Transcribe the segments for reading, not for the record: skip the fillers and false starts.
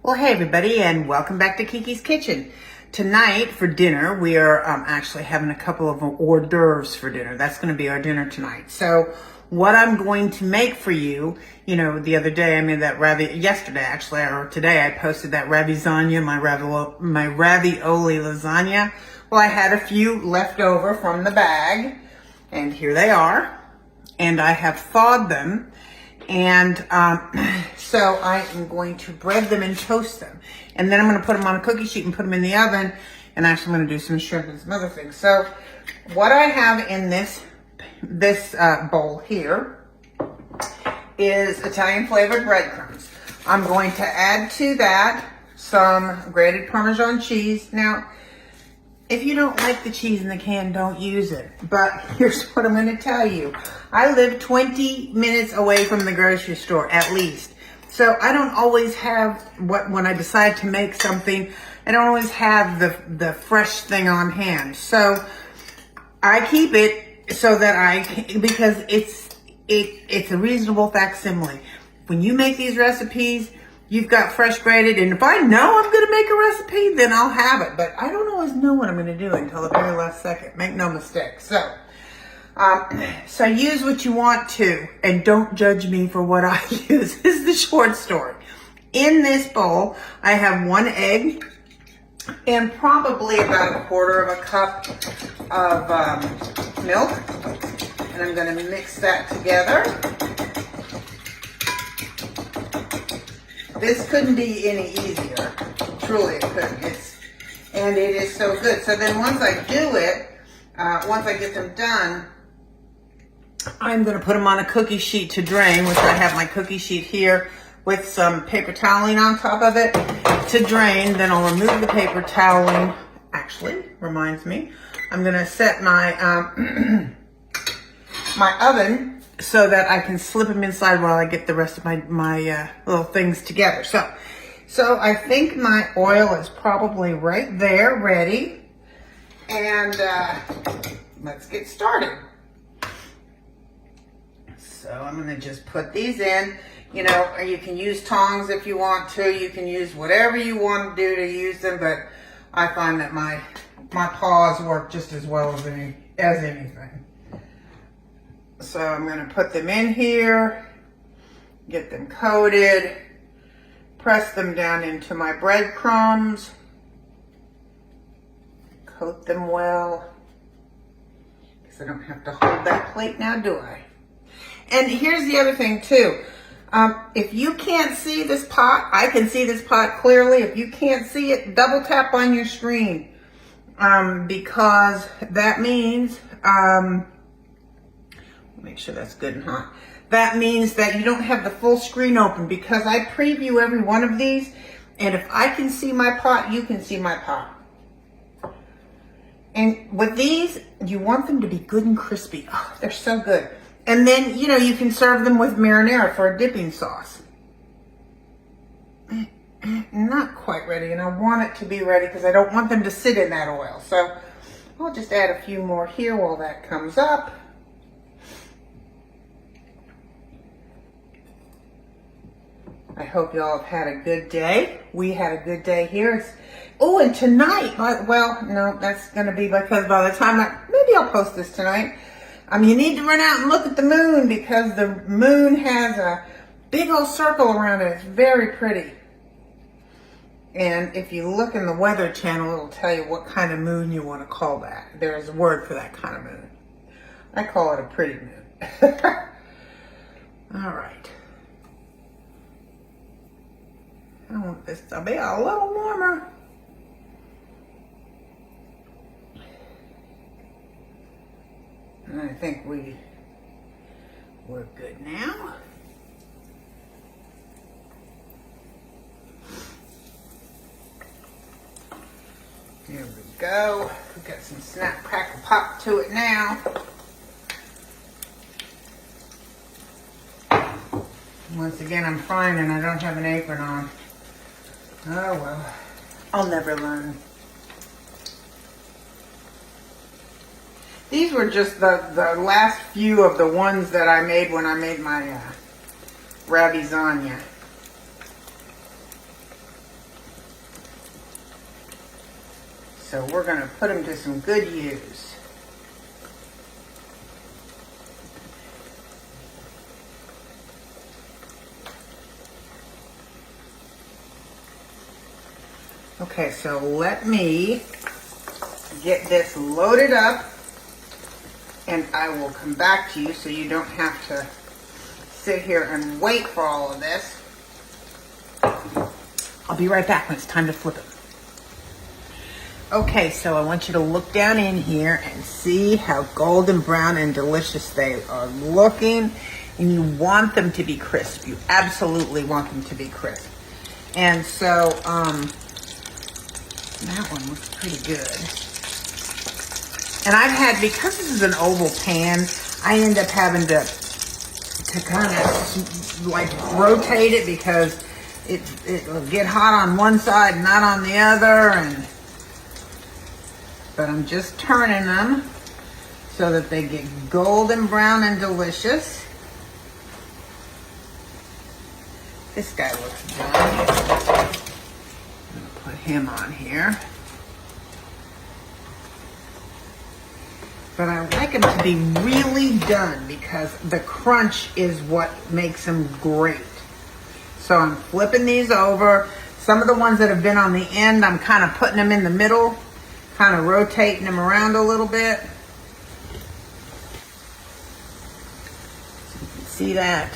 Well, hey everybody, and welcome back to Kiki's Kitchen. Tonight for dinner, we are actually having a couple of hors d'oeuvres for dinner. That's going to be our dinner tonight. So what I'm going to make for you, the other day I made that yesterday actually, or today I posted that ravioli, my ravioli lasagna. Well, I had a few left over from the bag, and here they are. And I have thawed them. And so I am going to bread them and toast them. And then I'm going to put them on a cookie sheet and put them in the oven. And actually I'm going to do some shrimp and some other things. So what I have in this bowl here is Italian flavored breadcrumbs. I'm going to add to that some grated Parmesan cheese. Now, if you don't like the cheese in the can, don't use it. But here's what I'm going to tell you. I live 20 minutes away from the grocery store, at least. So I don't always have, when I decide to make something, I don't always have the fresh thing on hand. So I keep it so that because it's a reasonable facsimile. When you make these recipes, you've got fresh grated, and if I know I'm going to make a recipe, then I'll have it. But I don't always know what I'm going to do until the very last second. Make no mistake. So use what you want to, and don't judge me for what I use. This is the short story. In this bowl, I have 1 egg and probably about 1/4 of a cup of milk. And I'm going to mix that together. This couldn't be any easier. Truly, it couldn't. And it is so good. So then once I do it, once I get them done, I'm going to put them on a cookie sheet to drain, which I have my cookie sheet here with some paper toweling on top of it to drain. Then I'll remove the paper toweling. Actually, reminds me, I'm going to set my my oven so that I can slip them inside while I get the rest of my little things together. So I think my oil is probably right there, ready. And let's get started. So I'm going to just put these in. You can use tongs if you want to. You can use whatever you want to do to use them, but I find that my paws work just as well as anything. So I'm going to put them in here, get them coated, press them down into my breadcrumbs, coat them well, because I don't have to hold that plate now, do I? And here's the other thing too. If you can't see this pot, I can see this pot clearly. If you can't see it, double tap on your screen, because that means, make sure that's good and hot. That means that you don't have the full screen open, because I preview every one of these, and if I can see my pot, you can see my pot. And with these, you want them to be good and crispy. Oh, they're so good. And then, you can serve them with marinara for a dipping sauce. Not quite ready, and I want it to be ready because I don't want them to sit in that oil. So I'll just add a few more here while that comes up. I hope y'all have had a good day. We had a good day here. And tonight, well, no, that's going to be because by the time maybe I'll post this tonight. You need to run out and look at the moon, because the moon has a big old circle around it. It's very pretty. And if you look in the Weather Channel, it'll tell you what kind of moon you want to call that. There's a word for that kind of moon. I call it a pretty moon. All right. I want this to be a little warmer. And I think we're good now. Here we go. We've got some snap, crackle, pop to it now. Once again, I'm frying and I don't have an apron on. Oh well, I'll never learn. These were just the last few of the ones that I made when I made my ravioli. So we're gonna put them to some good use. Okay, so let me get this loaded up and I will come back to you so you don't have to sit here and wait for all of this. I'll be right back when it's time to flip it. Okay, so I want you to look down in here and see how golden brown and delicious they are looking. And you want them to be crisp. You absolutely want them to be crisp. And so, that one looks pretty good. And I've had, because this is an oval pan, I end up having to kind of like rotate it because it'll get hot on one side and not on the other. But I'm just turning them so that they get golden brown and delicious. This guy looks done. I'm gonna put him on here. But I like them to be really done because the crunch is what makes them great. So I'm flipping these over. Some of the ones that have been on the end, I'm kind of putting them in the middle, kind of rotating them around a little bit. So you can see that.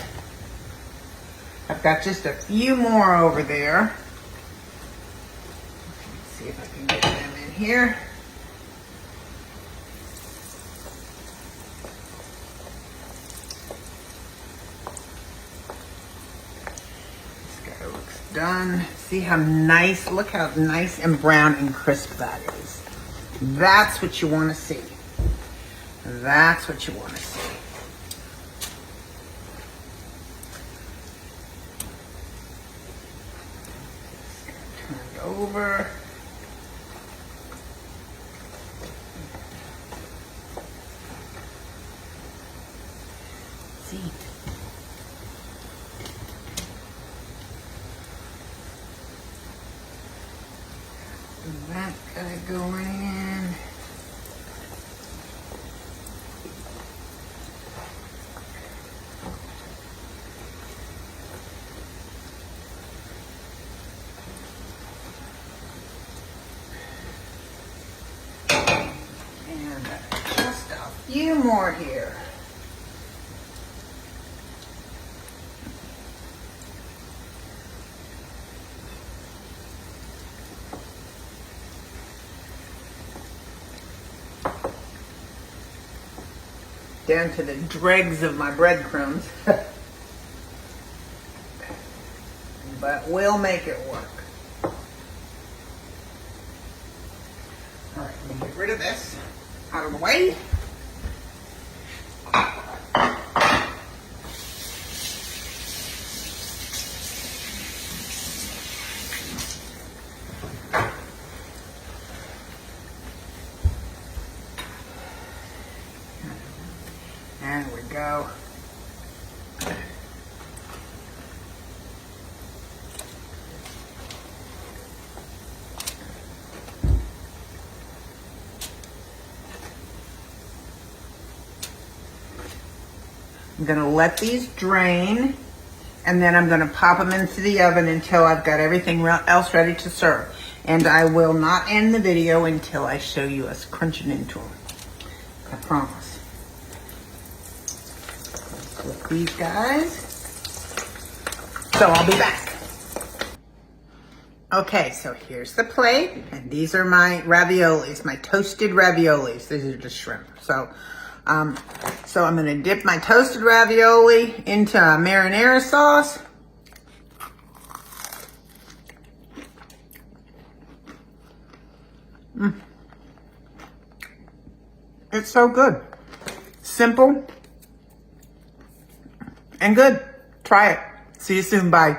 I've got just a few more over there. Let's see if I can get them in here. Done. See how nice, look how nice and brown and crisp that is. That's what you want to see. That's what you want to see. Turn it over. See. That guy going in. And just a few more here. Down to the dregs of my breadcrumbs. But we'll make it work. All right, let me get rid of this out of the way. There we go. I'm going to let these drain, and then I'm going to pop them into the oven until I've got everything else ready to serve. And I will not end the video until I show you us crunching into them. I promise. Flip these guys. So I'll be back. Okay, so here's the plate, and these are my raviolis, my toasted raviolis. These are just shrimp. So I'm gonna dip my toasted ravioli into a marinara sauce. It's so good. Simple and good. Try it. See you soon. Bye.